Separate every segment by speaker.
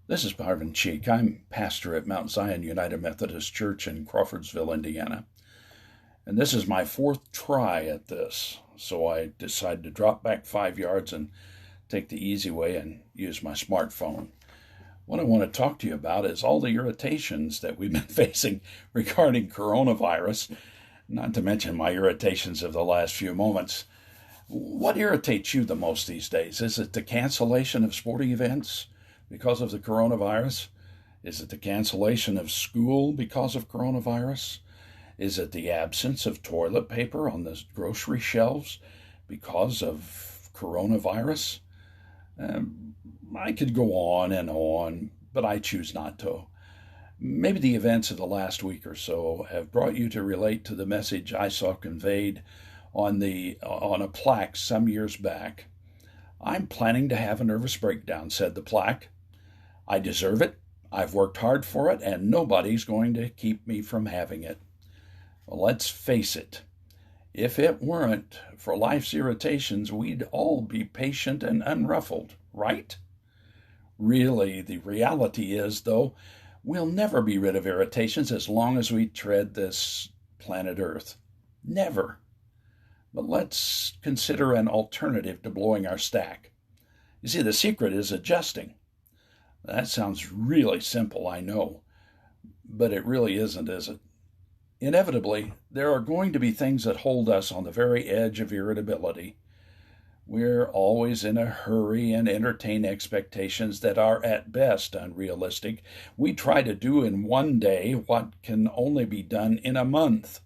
Speaker 1: This is Marvin Cheek. I'm pastor at Mount Zion United Methodist Church in Crawfordsville, Indiana. And this is my fourth try at this. So I decided to drop back 5 yards and take the easy way and use my smartphone. What I want to talk to you about is all the irritations that we've been facing regarding coronavirus, not to mention my irritations of the last few moments. What irritates you the most these days? Is it the cancellation of sporting events because of the coronavirus? Is it the cancellation of school because of coronavirus? Is it the absence of toilet paper on the grocery shelves because of coronavirus? I could go on, but I choose not to. Maybe the events of the last week or so have brought you to relate to the message I saw conveyed on a plaque some years back. "I'm planning to have a nervous breakdown," said the plaque. "I deserve it. I've worked hard for it, and nobody's going to keep me from having it." Well, let's face it. If it weren't for life's irritations, we'd all be patient and unruffled, right? Really, the reality is, though, we'll never be rid of irritations as long as we tread this planet Earth. Never. But let's consider an alternative to blowing our stack. You see, the secret is adjusting. That sounds really simple, I know, but it really isn't, is it? Inevitably, there are going to be things that hold us on the very edge of irritability. We're always in a hurry and entertain expectations that are at best unrealistic. We try to do in one day what can only be done in a month.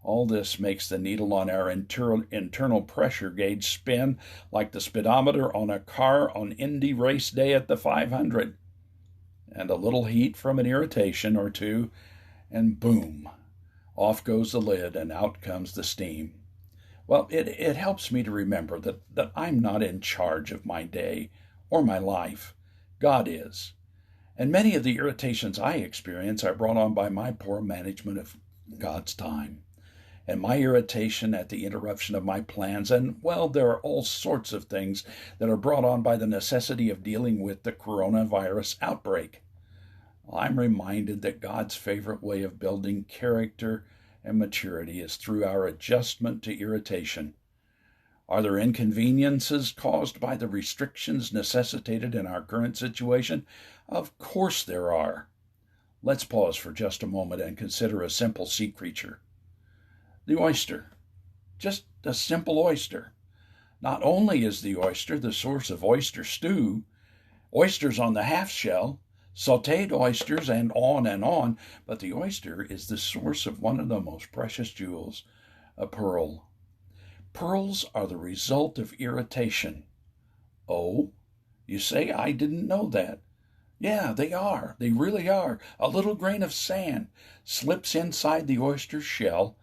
Speaker 1: All this makes the needle on our internal pressure gauge spin like the speedometer on a car on Indy race day at the 500. And a little heat from an irritation or two, and boom, off goes the lid and out comes the steam. Well, it helps me to remember that I'm not in charge of my day or my life. God is. And many of the irritations I experience are brought on by my poor management of God's time and my irritation at the interruption of my plans. And, well, there are all sorts of things that are brought on by the necessity of dealing with the coronavirus outbreak. I'm reminded that God's favorite way of building character and maturity is through our adjustment to irritation. Are there inconveniences caused by the restrictions necessitated in our current situation? Of course there are. Let's pause for just a moment and consider a simple sea creature. The oyster. Just a simple oyster. Not only is the oyster the source of oyster stew, oysters on the half shell, sautéed oysters, and on, but the oyster is the source of one of the most precious jewels, a pearl. Pearls are the result of irritation. Oh, you say, I didn't know that. Yeah, they are. They really are. A little grain of sand slips inside the oyster's shell,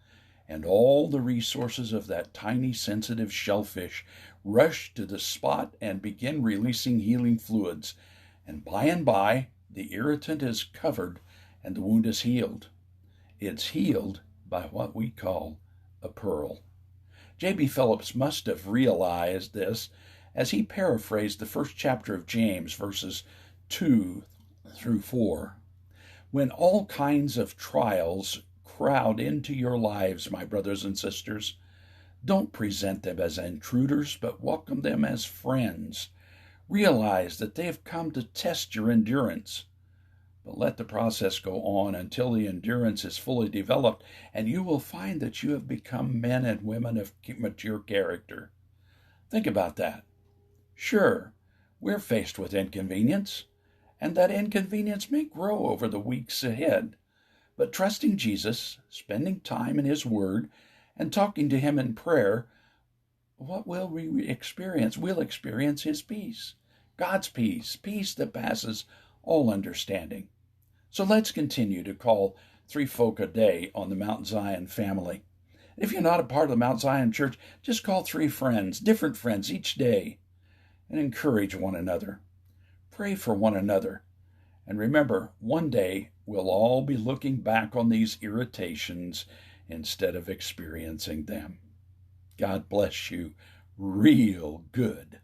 Speaker 1: and all the resources of that tiny sensitive shellfish rush to the spot and begin releasing healing fluids, and by, the irritant is covered and the wound is healed. It's healed by what we call a pearl. J.B. Phillips must have realized this as he paraphrased the first chapter of James, verses 2 through 4. When all kinds of trials crowd into your lives, my brothers and sisters, don't present them as intruders, but welcome them as friends. Realize that they have come to test your endurance. But let the process go on until the endurance is fully developed, and you will find that you have become men and women of mature character. Think about that. Sure, we're faced with inconvenience, and that inconvenience may grow over the weeks ahead. But trusting Jesus, spending time in His Word, and talking to Him in prayer, what will we experience? We'll experience His peace, God's peace, peace that passes all understanding. So let's continue to call 3 folk a day on the Mount Zion family. If you're not a part of the Mount Zion Church, just call 3 friends, different friends each day, and encourage one another. Pray for one another. And remember, one day we'll all be looking back on these irritations instead of experiencing them. God bless you real good.